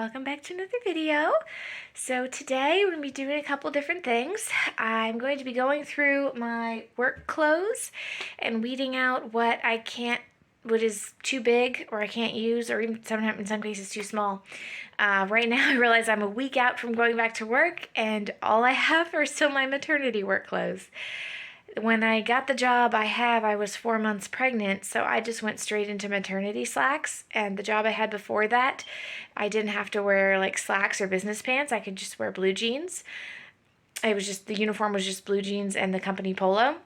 welcome back to another video. So today we're going to be doing a couple different things. I'm going to be going through my work clothes and weeding out what is too big or I can't use, or even sometimes in some cases too small. Right now I realize I'm a week out from going back to work and all I have are still my maternity work clothes. When I got the job I was 4 months pregnant, so I just went straight into maternity slacks. And the job I had before that, I didn't have to wear like slacks or business pants. I could just wear blue jeans. The uniform was just blue jeans and the company polo.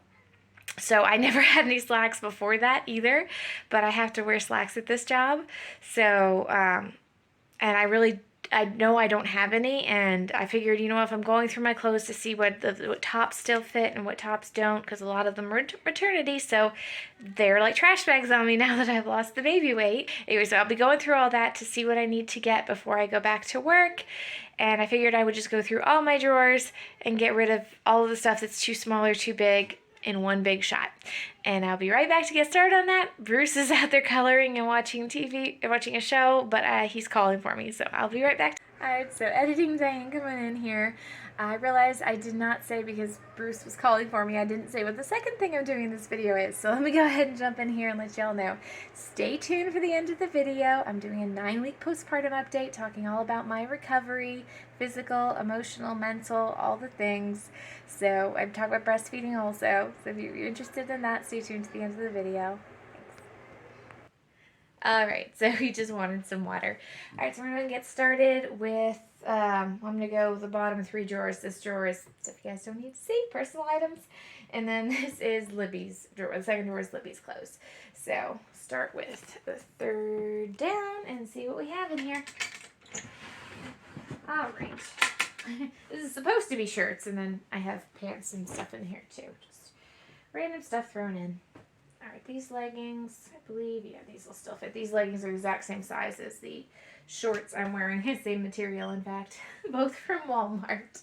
So I never had any slacks before that either, but I have to wear slacks at this job. So, and I know I don't have any, and I figured, if I'm going through my clothes to see what tops still fit and what tops don't, because a lot of them are maternity, so they're like trash bags on me now that I've lost the baby weight. Anyway, so I'll be going through all that to see what I need to get before I go back to work, and I figured I would just go through all my drawers and get rid of all of the stuff that's too small or too big in one big shot. And I'll be right back to get started on that. Bruce is out there coloring and watching TV, watching a show, but he's calling for me, so I'll be right back. Alright, so editing Diane coming in here. I realized I did not say, because Bruce was calling for me, I didn't say what the second thing I'm doing in this video is. So let me go ahead and jump in here and let y'all know. Stay tuned for the end of the video. I'm doing a 9-week postpartum update talking all about my recovery, physical, emotional, mental, all the things. So I'm talking about breastfeeding also. So if you're interested in that, stay tuned to the end of the video. Alright, so we just wanted some water. Alright, so we're going to get started with, I'm going to go the bottom 3 drawers. This drawer is, so if you guys don't need to see, personal items. And then this is Libby's drawer. The second drawer is Libby's clothes. So start with the third down and see what we have in here. Alright. This is supposed to be shirts, and then I have pants and stuff in here too. Just random stuff thrown in. Alright, these leggings, I believe, yeah, these will still fit. These leggings are the exact same size as the shorts I'm wearing. Same material, in fact. Both from Walmart.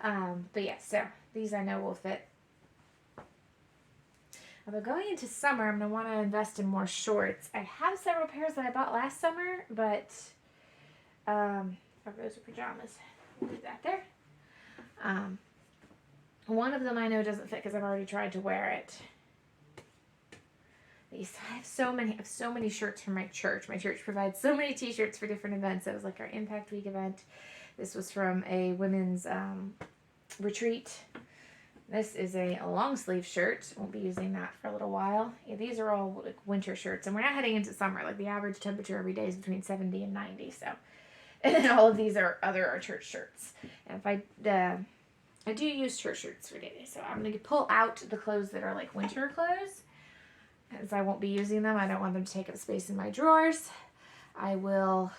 But yeah, so these I know will fit. But going into summer, I'm going to want to invest in more shorts. I have several pairs that I bought last summer, but those are pajamas. We'll leave that there. One of them I know doesn't fit because I've already tried to wear it. I have so many shirts from my church. My church provides so many t-shirts for different events. That was like our Impact Week event. This was from a women's retreat. This is a long sleeve shirt. Won't be using that for a little while. Yeah, these are all like winter shirts, and we're not heading into summer. Like the average temperature every day is between 70 and 90. So, and then all of these are our church shirts. And if I do use church shirts for day, so I'm gonna pull out the clothes that are like winter clothes, as I won't be using them. I don't want them to take up space in my drawers. I will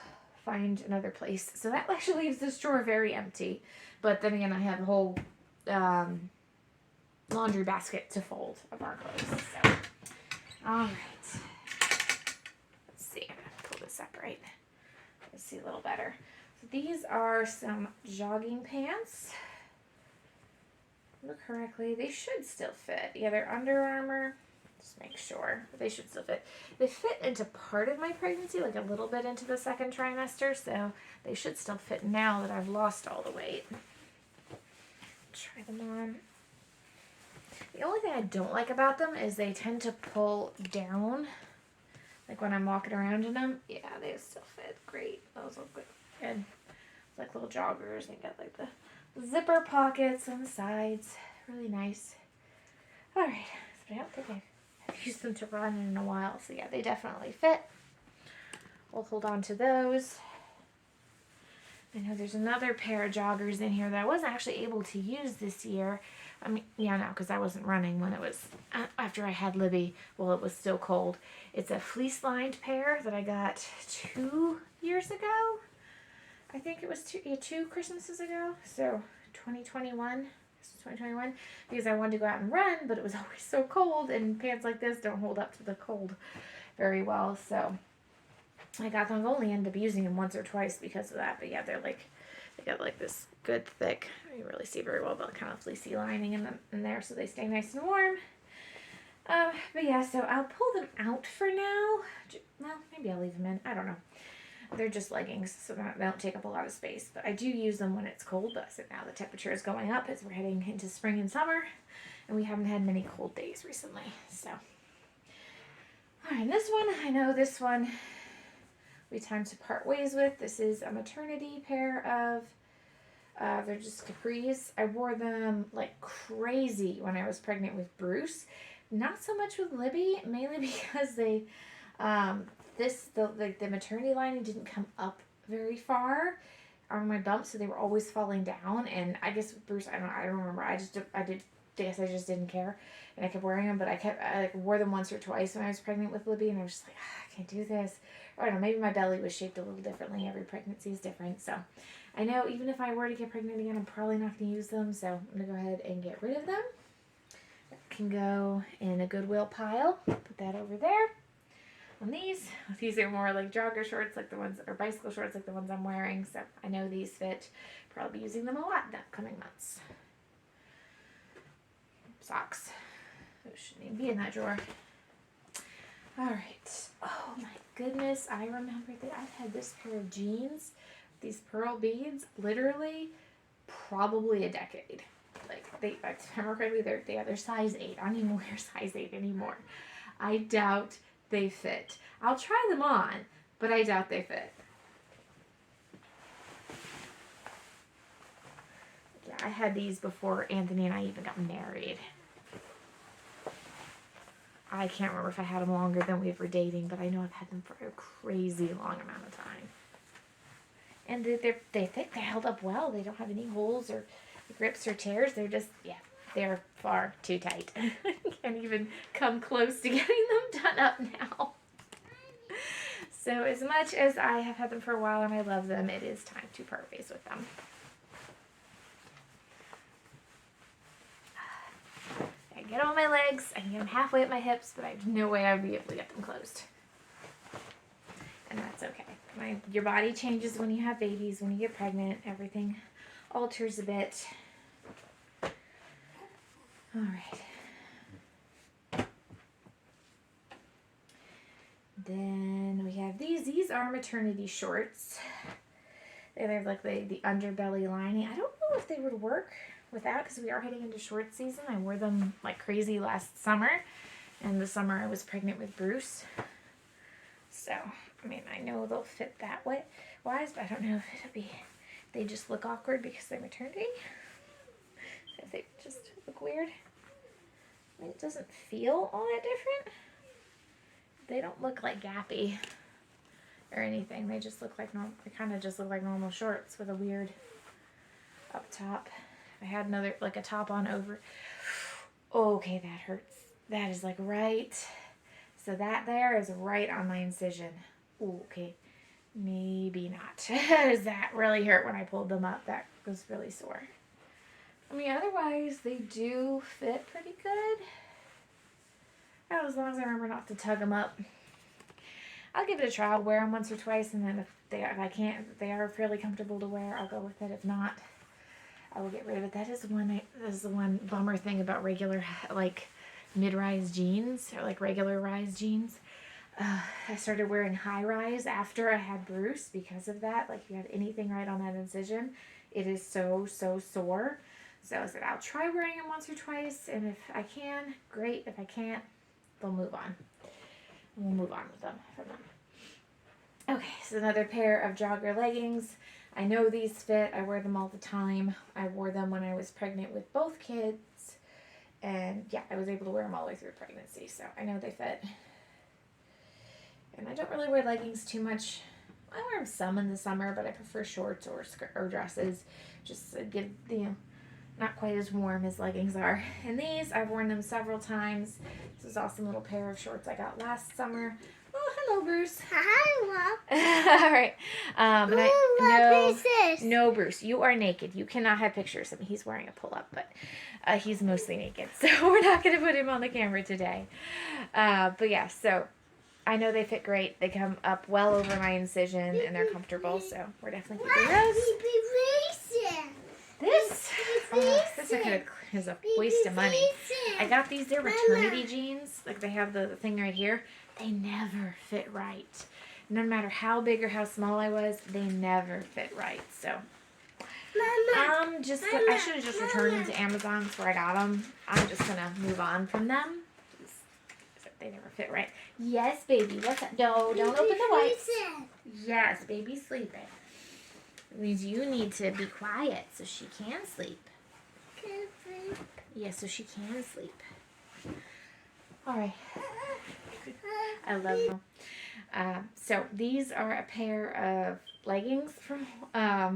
find another place. So that actually leaves this drawer very empty. But then again, I have a whole laundry basket to fold of our clothes. So, alright. Let's see. I'm going to pull this up right. Let's see a little better. So these are some jogging pants. Look correctly. They should still fit. Yeah, they're Under Armour. Just make sure. They should still fit. They fit into part of my pregnancy, like a little bit into the second trimester, so they should still fit now that I've lost all the weight. Try them on. The only thing I don't like about them is they tend to pull down, like when I'm walking around in them. Yeah, they still fit great. Those look good. It's like little joggers. They got like the zipper pockets on the sides. Really nice. Alright, so I don't think I've used them to run in a while, so yeah, they definitely fit. We'll hold on to those. I know there's another pair of joggers in here that I wasn't actually able to use this year. I mean, yeah, no, because I wasn't running when it was, after I had Libby, well, it was still cold. It's a fleece-lined pair that I got 2 years ago. I think it was two Christmases ago, so 2021. Because I wanted to go out and run, but it was always so cold, and pants like this don't hold up to the cold very well, so I got them. I've only ended up using them once or twice because of that, but yeah, they got like this good thick, you really see very well, but kind of fleecy lining in there, so they stay nice and warm. But yeah, so I'll pull them out for now. Well, maybe I'll leave them in, I don't know. They're just leggings, so they don't take up a lot of space. But I do use them when it's cold. But so now the temperature is going up as we're heading into spring and summer. And we haven't had many cold days recently. So, all right, this one, I know this one we time to part ways with. This is a maternity pair of, they're just capris. I wore them like crazy when I was pregnant with Bruce. Not so much with Libby, mainly because they, the maternity lining didn't come up very far on my bump, so they were always falling down. And I guess with Bruce, I don't remember. I guess I just didn't care, and I kept wearing them. But I wore them once or twice when I was pregnant with Libby, and I was just like, I can't do this. Or I don't know, maybe my belly was shaped a little differently. Every pregnancy is different, so I know even if I were to get pregnant again, I'm probably not going to use them. So I'm going to go ahead and get rid of them. Can go in a Goodwill pile. Put that over there. On these are more like jogger shorts, like the ones, or bicycle shorts, like the ones I'm wearing. So I know these fit. Probably be using them a lot in the upcoming months. Socks. Those shouldn't even be in that drawer. All right. Oh my goodness! I remember that I've had this pair of jeans, these pearl beads, literally, probably a decade. Like, if I remember correctly, they're size 8. I don't even wear size 8 anymore. I doubt they fit. I'll try them on, but I doubt they fit. Yeah, I had these before Anthony and I even got married. I can't remember if I had them longer than we were dating, but I know I've had them for a crazy long amount of time. And they're thick. They held up well. They don't have any holes or rips or tears. They're just, yeah, they're far too tight. Can't even come close to getting them done up now. So as much as I have had them for a while and I love them, it is time to part ways with them. I get them on my legs. I can get them halfway at my hips, but I have no way I would be able to get them closed. And that's okay. Your body changes when you have babies, when you get pregnant. Everything alters a bit. All right. Then we have these. These are maternity shorts. They have like the underbelly lining. I don't know if they would work without, because we are heading into short season. I wore them like crazy last summer, and the summer I was pregnant with Bruce. So, I mean, I know they'll fit that way wise, but I don't know if it'll be, they just look awkward because they're maternity. If they just look weird. I mean, it doesn't feel all that different. They don't look like gappy or anything. They just look like normal. They kind of just look like normal shorts with a weird up top. I had another, like a top on over. Okay, that hurts. That is like right. So that there is right on my incision. Ooh, okay. Maybe not. Does that really hurt when I pulled them up? That was really sore. I mean, otherwise, they do fit pretty good. Oh, as long as I remember not to tug them up. I'll give it a try. I'll wear them once or twice, and then if I can't, if they are fairly comfortable to wear, I'll go with it. If not, I will get rid of it. That is the one bummer thing about regular, like, mid-rise jeans, or like regular rise jeans. I started wearing high-rise after I had Bruce because of that. Like, if you have anything right on that incision, it is so sore. So I said, I'll try wearing them once or twice, and if I can, great. If I can't, they'll move on. We'll move on with them from them. Okay, so another pair of jogger leggings. I know these fit. I wear them all the time. I wore them when I was pregnant with both kids. And yeah, I was able to wear them all the way through pregnancy, so I know they fit. And I don't really wear leggings too much. I wear them some in the summer, but I prefer shorts or dresses. Just to give not quite as warm as leggings are. And these, I've worn them several times. This is awesome little pair of shorts I got last summer. Oh, hello, Bruce. Hi, Mom. All right. What is this? No, Bruce, you are naked. You cannot have pictures of him. He's wearing a pull-up, but he's mostly naked, so we're not going to put him on the camera today. But yeah, so I know they fit great. They come up well over my incision, and they're comfortable, so we're definitely keeping those. This is a waste of money. I got these. They're maternity jeans. Like, they have the thing right here. They never fit right. no matter how big or how small I was, they never fit right. So Mama. I should have just returned them to Amazon before I got them. I'm just gonna move on from them. They never fit right. Yes, baby. What's that? No, don't open the lights. Yes, baby's sleeping. It means you need to be quiet so she can sleep. Yeah, so she can sleep. All right. I love them. So these are a pair of leggings from, I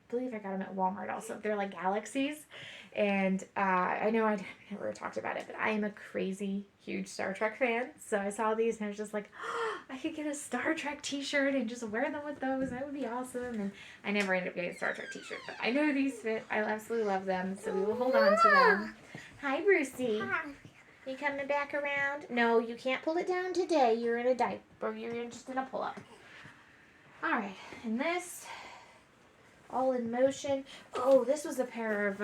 believe I got them at Walmart also. They're like Galaxies. And I know I never talked about it, but I am a crazy, huge Star Trek fan. So I saw these and I was just like, oh, I could get a Star Trek t-shirt and just wear them with those. That would be awesome. And I never ended up getting a Star Trek t-shirt, but I know these fit. I absolutely love them. So we will hold on to them. Hi, Brucey. You coming back around? No, you can't pull it down today. You're in a diaper. You're just in a pull-up. All right. And this... All in Motion. Oh, this was a pair of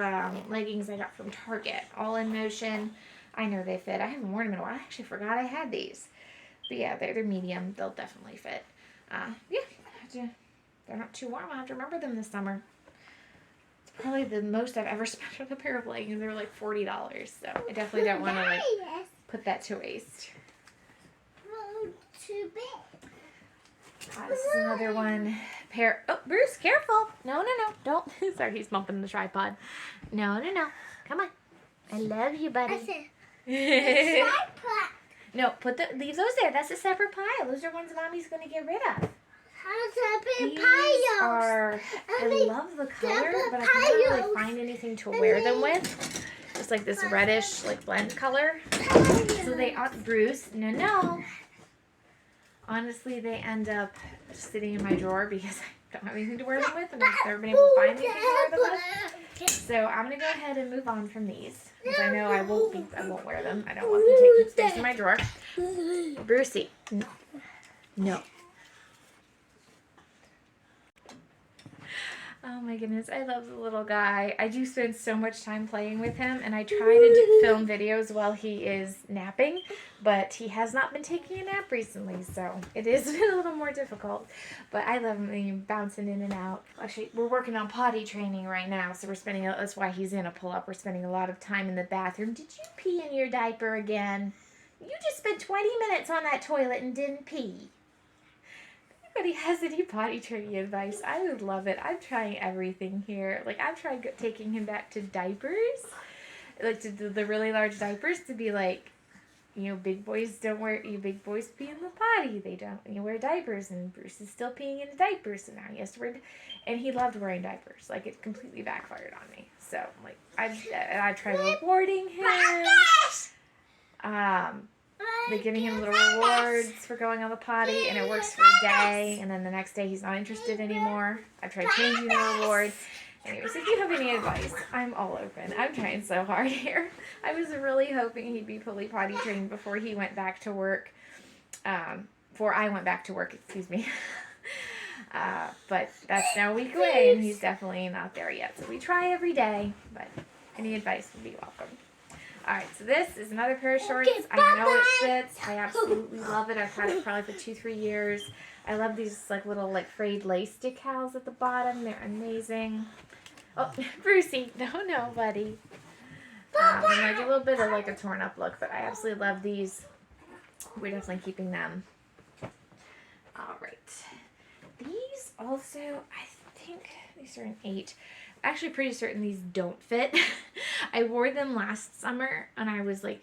leggings I got from Target. All in Motion. I know they fit. I haven't worn them in a while. I actually forgot I had these. But yeah, they're medium. They'll definitely fit. Yeah, they're not too warm. I'll have to remember them this summer. It's probably the most I've ever spent on a pair of leggings. They were like $40. So I definitely don't want to like put that to waste. Too big. This is another one. Pair. Oh, Bruce, careful. No. Don't. Sorry, he's bumping the tripod. No. Come on. I love you, buddy. No, leave those there. That's a separate pile. Those are ones Mommy's going to get rid of. How's These are, I love the color, but I can't really find anything to wear them with. Just like this reddish, like blend color. So they are, Bruce, no. Honestly, they end up just sitting in my drawer because I don't have anything to wear them with, and I've never been able to find anything to wear them with. So I'm gonna go ahead and move on from these because I know I won't wear them. I don't want them taking space in my drawer. Brucey, no. Oh my goodness, I love the little guy. I do spend so much time playing with him, and I try to film videos while he is napping, but he has not been taking a nap recently, so it is a little more difficult. But I love him bouncing in and out. Actually, we're working on potty training right now, so that's why he's in a pull-up. We're spending a lot of time in the bathroom. Did you pee in your diaper again? You just spent 20 minutes on that toilet and didn't pee. Anybody has any potty training advice? I would love it. I'm trying everything here. Like, I've tried taking him back to diapers, like to the really large diapers, to be like, big boys big boys pee in the potty. They don't, wear diapers, and Bruce is still peeing in a diaper, so now he has to wear, and he loved wearing diapers. Like, it completely backfired on me. So, like, I tried rewarding him. Like giving him little rewards for going on the potty, and it works for a day, and then the next day he's not interested anymore. I've tried changing the reward. Anyways, if you have any advice, I'm all open. I'm trying so hard here. I was really hoping he'd be fully potty trained before he went back to work. Before I went back to work, excuse me. But that's now a week away, and he's definitely not there yet. So we try every day, but any advice would be welcome. Alright, so this is another pair of shorts. I know it fits. I absolutely love it. I've had it probably for 2-3 years. I love these little frayed lace decals at the bottom. They're amazing. Oh, Brucey. No, buddy. And a little bit of a torn up look, but I absolutely love these. We're definitely keeping them. Alright. These also, I think these are an 8. Actually pretty certain these don't fit. I wore them last summer, and I was my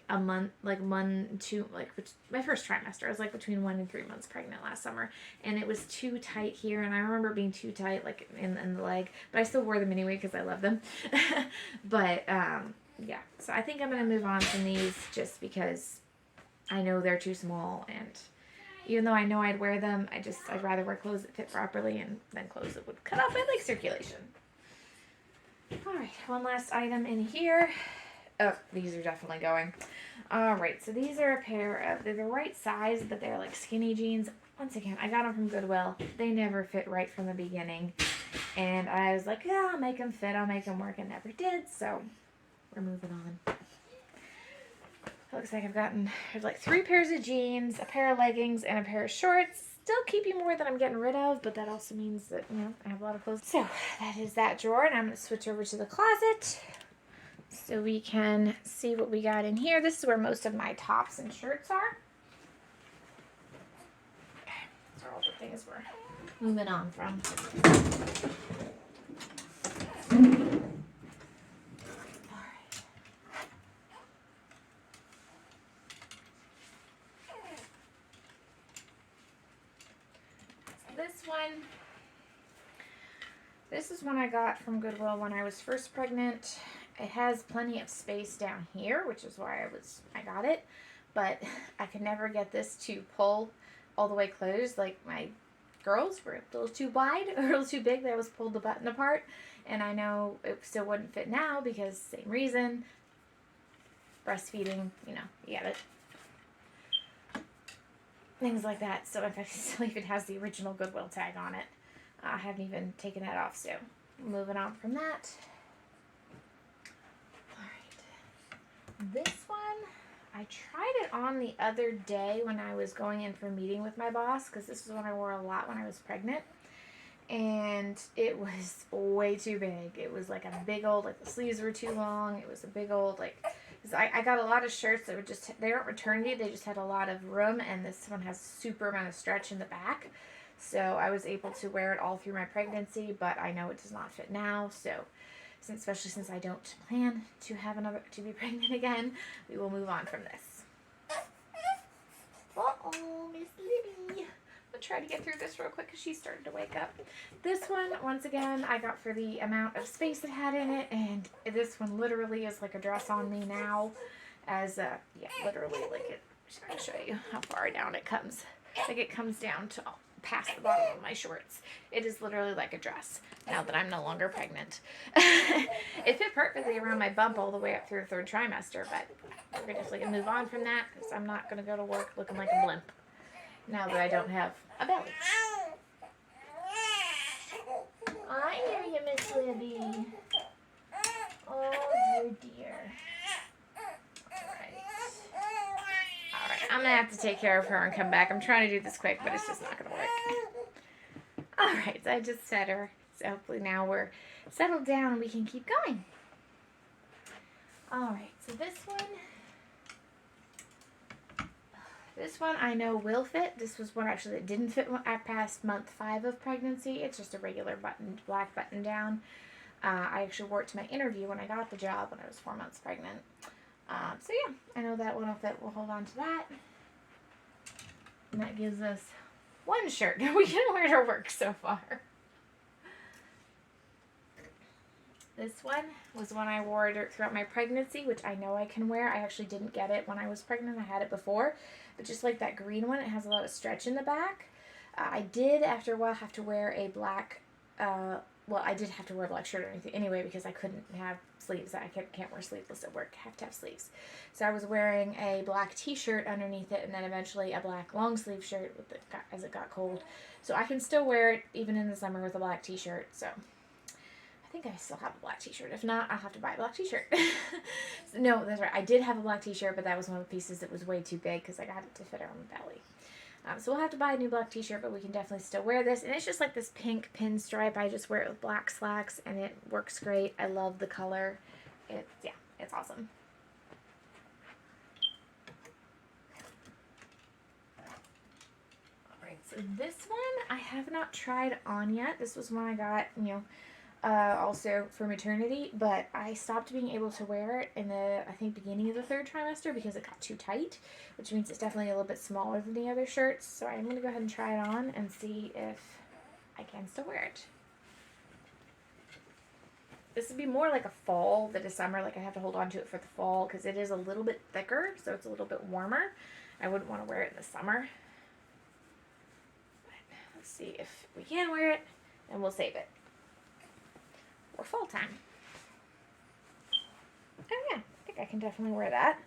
first trimester. I was between 1 and 3 months pregnant last summer, and it was too tight here, and I remember being too tight in the leg, but I still wore them anyway because I love them. But yeah, so I think I'm gonna move on from these just because I know they're too small, and even though I know I'd wear them, I'd rather wear clothes that fit properly and than clothes that would cut off my leg circulation. Alright, one last item in here. Oh, these are definitely going. Alright, so these are a pair of, they're the right size, but they're skinny jeans. Once again, I got them from Goodwill. They never fit right from the beginning. And I was like, yeah, I'll make them fit, I'll make them work, and never did, so we're moving on. It looks like I've gotten, there's 3 pairs of jeans, a pair of leggings, and a pair of shorts. still keeping more than I'm getting rid of, but that also means that, you know, I have a lot of clothes. So that is that drawer, and I'm going to switch over to the closet so we can see what we got in here. This is where most of my tops and shirts are. These are all the things we're moving on from. This is one I got from Goodwill when I was first pregnant. It has plenty of space down here, which is why I got it, but I could never get this to pull all the way closed. Like, my girls were a little too wide or a little too big. They always pulled the button apart, and I know it still wouldn't fit now because same reason. Breastfeeding, you know, you get it. Things like that. So if it still even has the original Goodwill tag on it. I haven't even taken that off, so moving on from that. Alright. This one, I tried it on the other day when I was going in for a meeting with my boss, because this was one I wore a lot when I was pregnant. And it was way too big. It was like a big old, like the sleeves were too long. It was a big old, like, because I got a lot of shirts that were just, they aren't maternity, they just had a lot of room, and this one has super amount of stretch in the back. So I was able to wear it all through my pregnancy, but I know it does not fit now. So, especially since I don't plan to be pregnant again, we will move on from this. Uh-oh, Miss Libby. I'll try to get through this real quick because she started to wake up. This one, once again, I got for the amount of space it had in it, and this one literally is like a dress on me now. As yeah, literally, like it. I'll show you how far down it comes. Like it comes down to past the bottom of my shorts. It is literally like a dress now that I'm no longer pregnant. It fit perfectly around my bump all the way up through the 3rd trimester, but we're definitely going to move on from that because I'm not going to go to work looking like a blimp now that I don't have a belly. I hear you, Miss Libby. Oh, dear. I'm going to have to take care of her and come back. I'm trying to do this quick, but it's just not going to work. Alright, so I just fed her. So hopefully now we're settled down and we can keep going. Alright, so this one I know will fit. This was one actually that didn't fit at past month 5 of pregnancy. It's just a regular black button down. I actually wore it to my interview when I got the job when I was 4 months pregnant. So yeah, I know that one will fit. We'll hold on to that. And that gives us one shirt we can wear to work so far. This one was one I wore throughout my pregnancy, which I know I can wear. I actually didn't get it when I was pregnant. I had it before. But just like that green one, it has a lot of stretch in the back. I did, after a while, have to wear a black, well, I did have to wear a black shirt or anything anyway because I couldn't have sleeves. I can't wear sleeveless at work. I have to have sleeves. So I was wearing a black t-shirt underneath it and then eventually a black long sleeve shirt as it got cold. So I can still wear it even in the summer with a black t-shirt. So I think I still have a black t-shirt. If not, I'll have to buy a black t-shirt. So, no, that's right. I did have a black t-shirt, but that was one of the pieces that was way too big because I got it to fit around the belly. So we'll have to buy a new black t-shirt, but we can definitely still wear this. And it's just like this pink pinstripe. I just wear it with black slacks, and it works great. I love the color. It's awesome. Alright, so this one I have not tried on yet. This was one I got, also for maternity, but I stopped being able to wear it in the, I think, beginning of the 3rd trimester because it got too tight, which means it's definitely a little bit smaller than the other shirts. So I'm going to go ahead and try it on and see if I can still wear it. This would be more like a fall than a summer. Like I have to hold on to it for the fall because it is a little bit thicker, so it's a little bit warmer. I wouldn't want to wear it in the summer. But let's see if we can wear it, and we'll save it for fall time. Oh yeah, I think I can definitely wear that.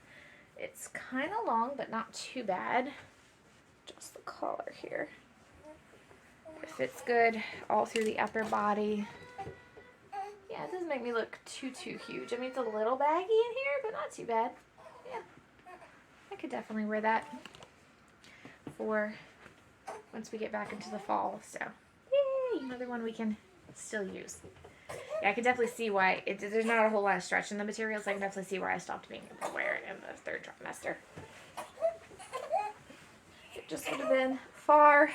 It's kind of long, but not too bad. Just the collar here. It fits good all through the upper body. Yeah, it doesn't make me look too huge. I mean, it's a little baggy in here, but not too bad. Yeah, I could definitely wear that for once we get back into the fall. So, yay, another one we can still use. Yeah, I can definitely see why there's not a whole lot of stretch in the materials. I can definitely see why I stopped being able to wear it in the third trimester. It just would have been far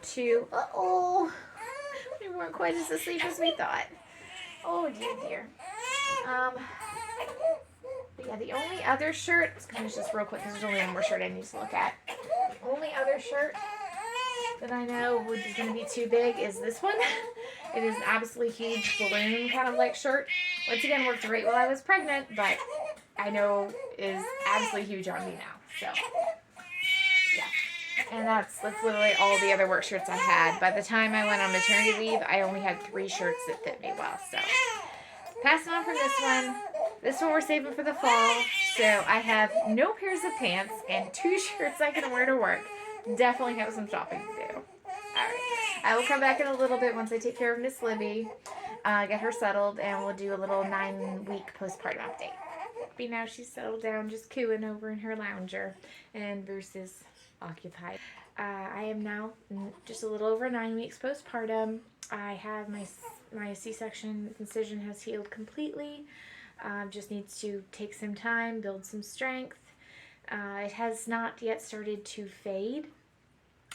too. We weren't quite as asleep as we thought. Oh dear, dear. But yeah, the only other shirt. Let's finish this real quick because there's only one more shirt I need to look at. The only other shirt that I know is going to be too big is this one. It is an absolutely huge balloon kind of like shirt. Once again, worked great while I was pregnant, but I know is absolutely huge on me now. So, yeah. And that's literally all the other work shirts I had. By the time I went on maternity leave, I only had 3 shirts that fit me well. So, passing on from this one. This one we're saving for the fall. So, I have no pairs of pants and 2 shirts I can wear to work. Definitely have some shopping to do. Alright. I will come back in a little bit once I take care of Miss Libby, get her settled, and we'll do a little 9-week postpartum update. But now she's settled down, just cooing over in her lounger, and Bruce is occupied. I am now just a little over 9 weeks postpartum. I have my C-section incision has healed completely. Just needs to take some time, build some strength. It has not yet started to fade.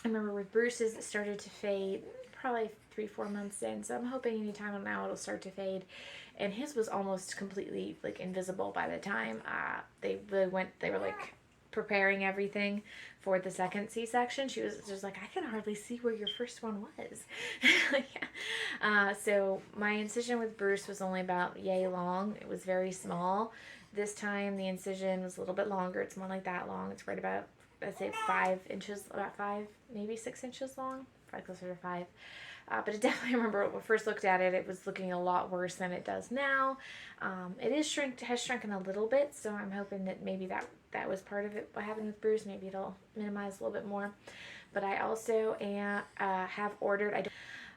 I remember with Bruce's, it started to fade probably 3-4 months in, so I'm hoping anytime now it'll start to fade. And his was almost completely like invisible by the time they were like preparing everything for the second C-section. She was just like, I can hardly see where your first one was. Yeah. So my incision with Bruce was only about yay long. It was very small. This time the incision was a little bit longer. It's more like that long. It's right about, I'd say 5 inches, about 5, maybe 6 inches long, probably closer to 5. But it definitely, I remember when I first looked at it, it was looking a lot worse than it does now. It has shrunken a little bit, so I'm hoping that maybe that was part of it, what happened with Bruce. Maybe it'll minimize a little bit more. But I also have ordered,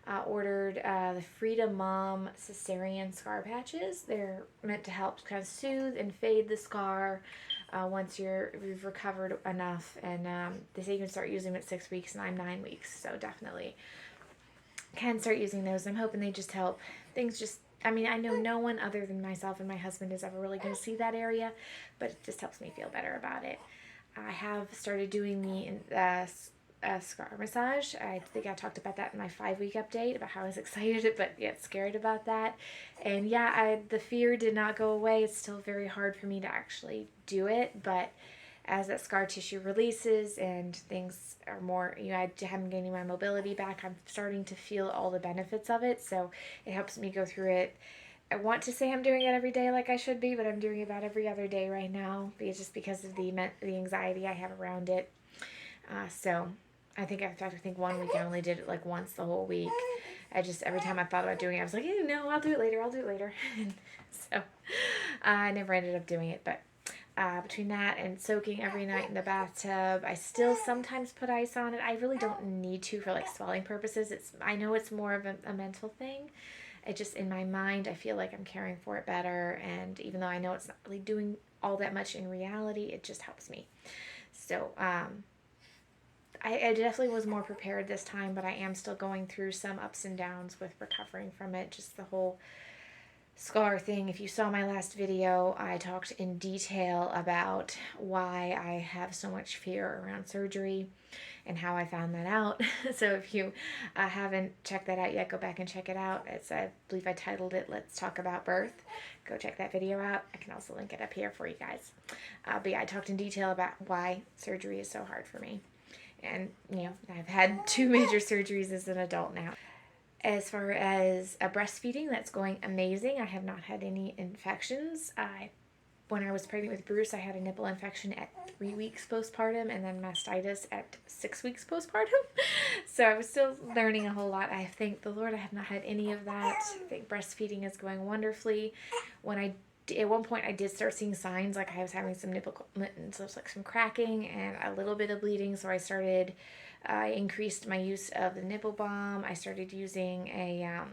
the Freedom Mom cesarean scar patches. They're meant to help kind of soothe and fade the scar once you've recovered enough. And they say you can start using them at 6 weeks, and I'm 9 weeks, so definitely can start using those. I'm hoping they just help things just, I mean, I know no one other than myself and my husband is ever really going to see that area, but it just helps me feel better about it. I have started doing the scar massage. I think I talked about that in my 5-week update about how I was excited but yet scared about that. And yeah, the fear did not go away. It's still very hard for me to actually do it, but as that scar tissue releases and things are more, I haven't gaining my mobility back, I'm starting to feel all the benefits of it, so it helps me go through it. I want to say I'm doing it every day like I should be, but I'm doing it about every other day right now, because of the anxiety I have around it. So I think 1 week I only did it like once the whole week. Every time I thought about doing it, I was like, no, I'll do it later. So I never ended up doing it, but between that and soaking every night in the bathtub, I still sometimes put ice on it. I really don't need to for like swelling purposes. I know it's more of a mental thing. It just, in my mind, I feel like I'm caring for it better, and even though I know it's not really doing all that much in reality, it just helps me. So I definitely was more prepared this time, but I am still going through some ups and downs with recovering from it. Just the whole scar thing. If you saw my last video, I talked in detail about why I have so much fear around surgery and how I found that out. So if you haven't checked that out yet, go back and check it out. I believe I titled it Let's Talk About Birth. Go check that video out. I can also link it up here for you guys. But yeah, I talked in detail about why surgery is so hard for me. And, I've had 2 major surgeries as an adult now. As far as breastfeeding, that's going amazing. I have not had any infections. When I was pregnant with Bruce, I had a nipple infection at 3 weeks postpartum, and then mastitis at 6 weeks postpartum. So I was still learning a whole lot. I thank the Lord I have not had any of that. I think breastfeeding is going wonderfully. At one point I did start seeing signs like I was having some so it's like some cracking and a little bit of bleeding, so I increased my use of the nipple balm. I started using a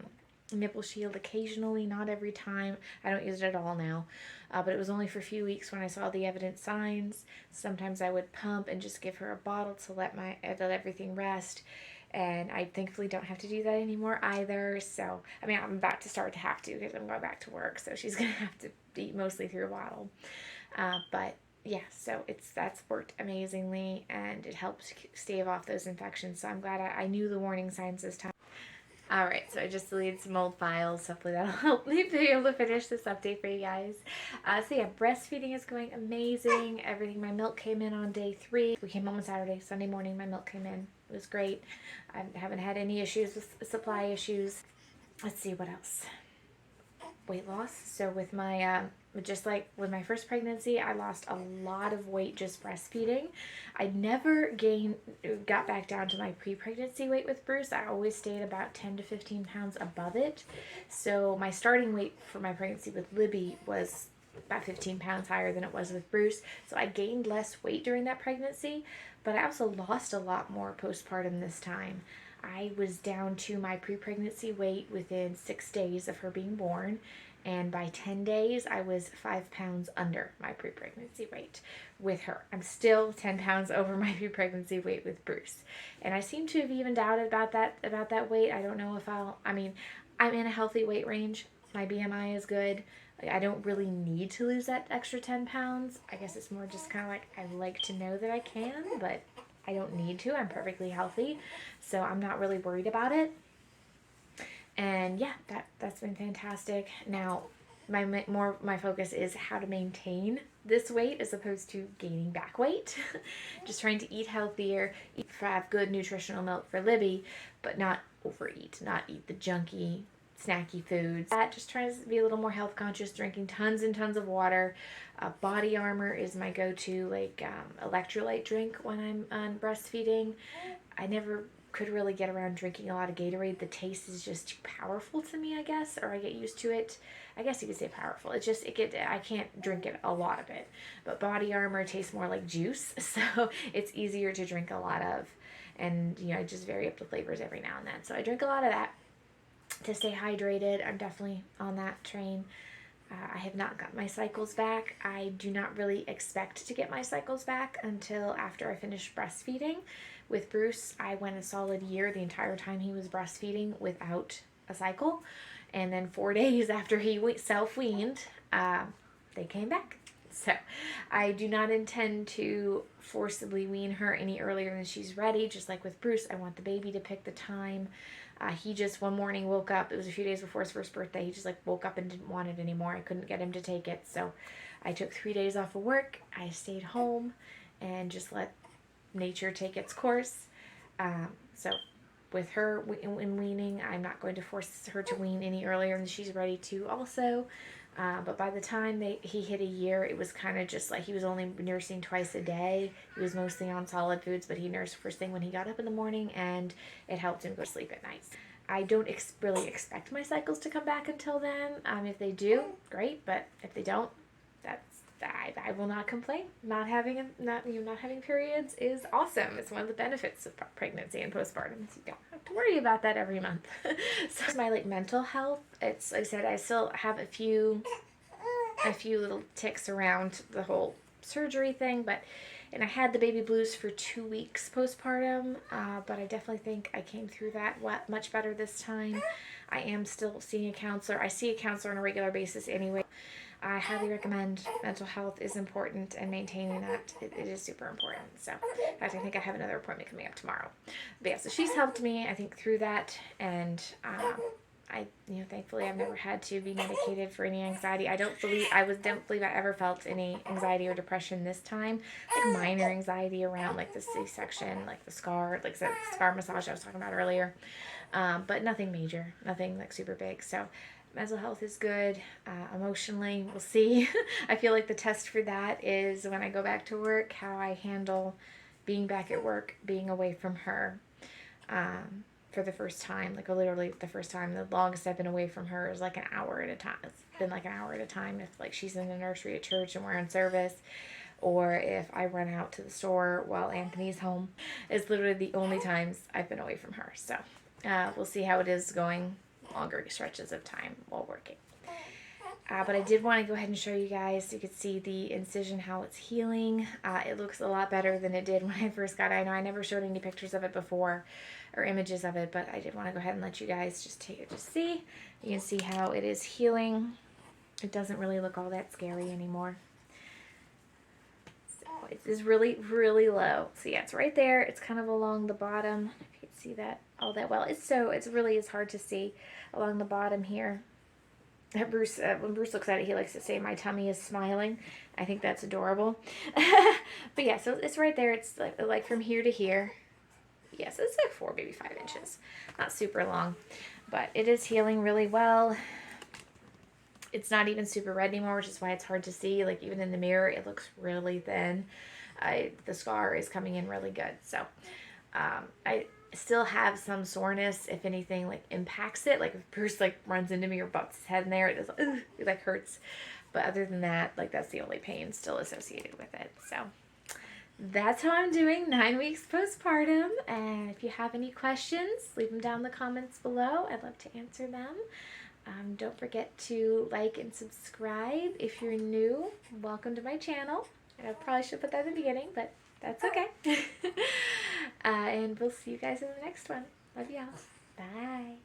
nipple shield occasionally, not every time. I don't use it at all now, but it was only for a few weeks when I saw the evident signs. Sometimes I would pump and just give her a bottle to let everything rest, and I thankfully don't have to do that anymore either. So I mean, I'm about to start to have to because I'm going back to work, so she's gonna have to eat mostly through a bottle. But yeah, so that's worked amazingly, and it helps stave off those infections. So I'm glad I knew the warning signs this time. Alright, so I just deleted some old files. Hopefully that'll help me be able to finish this update for you guys. So yeah, breastfeeding is going amazing. Everything, my milk came in on day 3. We came home on Saturday. Sunday morning my milk came in. It was great. I haven't had any issues with supply issues. Let's see what else. Weight loss. So with my just like with my first pregnancy, I lost a lot of weight just breastfeeding. I never got back down to my pre-pregnancy weight with Bruce. I always stayed about 10 to 15 pounds above it. So my starting weight for my pregnancy with Libby was about 15 pounds higher than it was with Bruce. So I gained less weight during that pregnancy, but I also lost a lot more postpartum this time. I was down to my pre-pregnancy weight within 6 days of her being born, and by 10 days I was 5 pounds under my pre-pregnancy weight with her. I'm still 10 pounds over my pre-pregnancy weight with Bruce, and I seem to have evened out about that weight. I don't know if I'm in a healthy weight range. My BMI is good. I don't really need to lose that extra 10 pounds. I guess it's more just kind of like I like to know that I can, but I don't need to. I'm perfectly healthy, so I'm not really worried about it. And yeah, that's been fantastic. Now, my focus is how to maintain this weight as opposed to gaining back weight. Just trying to eat healthier, have good nutritional milk for Libby, but not overeat, not eat the junky, snacky foods. Just trying to be a little more health conscious, drinking tons and tons of water. Body Armor is my go-to electrolyte drink when I'm on breastfeeding. I never could really get around drinking a lot of Gatorade. The taste is just too powerful to me, I guess, or I get used to it. I guess you could say powerful. I can't drink a lot of it. But Body Armor tastes more like juice, so it's easier to drink a lot of. And, I just vary up the flavors every now and then. So I drink a lot of that to stay hydrated. I'm definitely on that train. I have not got my cycles back. I do not really expect to get my cycles back until after I finish breastfeeding. With Bruce, I went a solid year the entire time he was breastfeeding without a cycle. And then 4 days after he self-weaned, they came back. So I do not intend to forcibly wean her any earlier than she's ready. Just like with Bruce, I want the baby to pick the time. He just one morning woke up. It was a few days before his first birthday. He just woke up and didn't want it anymore. I couldn't get him to take it. So I took 3 days off of work. I stayed home and just let nature take its course. So with her in weaning, I'm not going to force her to wean any earlier than she's ready to also. But by the time he hit a year, it was kind of just like he was only nursing twice a day. He was mostly on solid foods, but he nursed first thing when he got up in the morning, and it helped him go to sleep at night. I don't really expect my cycles to come back until then. If they do, great. But if they don't, I will not complain. Not having periods is awesome. It's one of the benefits of pregnancy and postpartum. So you don't have to worry about that every month. So my mental health. It's like I said, I still have a few little ticks around the whole surgery thing, and I had the baby blues for 2 weeks postpartum, but I definitely think I came through that much better this time. I am still seeing a counselor. I see a counselor on a regular basis anyway. I highly recommend. Mental health is important, and maintaining that it is super important. So, in fact, I think I have another appointment coming up tomorrow. But yeah, so she's helped me, I think, through that, and thankfully I've never had to be medicated for any anxiety. I don't believe I ever felt any anxiety or depression this time. Minor anxiety around the C-section, the scar, the scar massage I was talking about earlier. But nothing major, nothing super big. So mental health is good. Emotionally, we'll see. I feel like the test for that is when I go back to work, how I handle being back at work, being away from her. For the first time, literally the first time. The longest I've been away from her is an hour at a time. It's been an hour at a time if she's in the nursery at church and we're in service, or if I run out to the store while Anthony's home. It's literally the only times I've been away from her. So we'll see how it is going longer stretches of time while working. But I did want to go ahead and show you guys so you could see the incision, how it's healing. It looks a lot better than it did when I first got it. I know I never showed any pictures of it before or images of it, but I did want to go ahead and let you guys just take it to see. You can see how it is healing. It doesn't really look all that scary anymore. So it is really, really low. So yeah, it's right there. It's kind of along the bottom. If you can see that all that well. It's really is hard to see along the bottom here. Bruce, when Bruce looks at it, he likes to say, "My tummy is smiling." I think that's adorable. But yeah, so it's right there. It's like from here to here. Yes, it's like 4, maybe 5 inches. Not super long, but it is healing really well. It's not even super red anymore, which is why it's hard to see. Like even in the mirror, it looks really thin. The scar is coming in really good. So I still have some soreness if anything like impacts it, like if Bruce like runs into me or bumps his head in there, it like hurts, but other than that, like that's the only pain still associated with it. So that's how I'm doing 9 weeks postpartum, and if you have any questions, leave them down in the comments below. I'd love to answer them. Don't forget to like and subscribe if you're new. Welcome to my channel. And I probably should put that in the beginning, but that's okay. And we'll see you guys in the next one. Love y'all. Bye.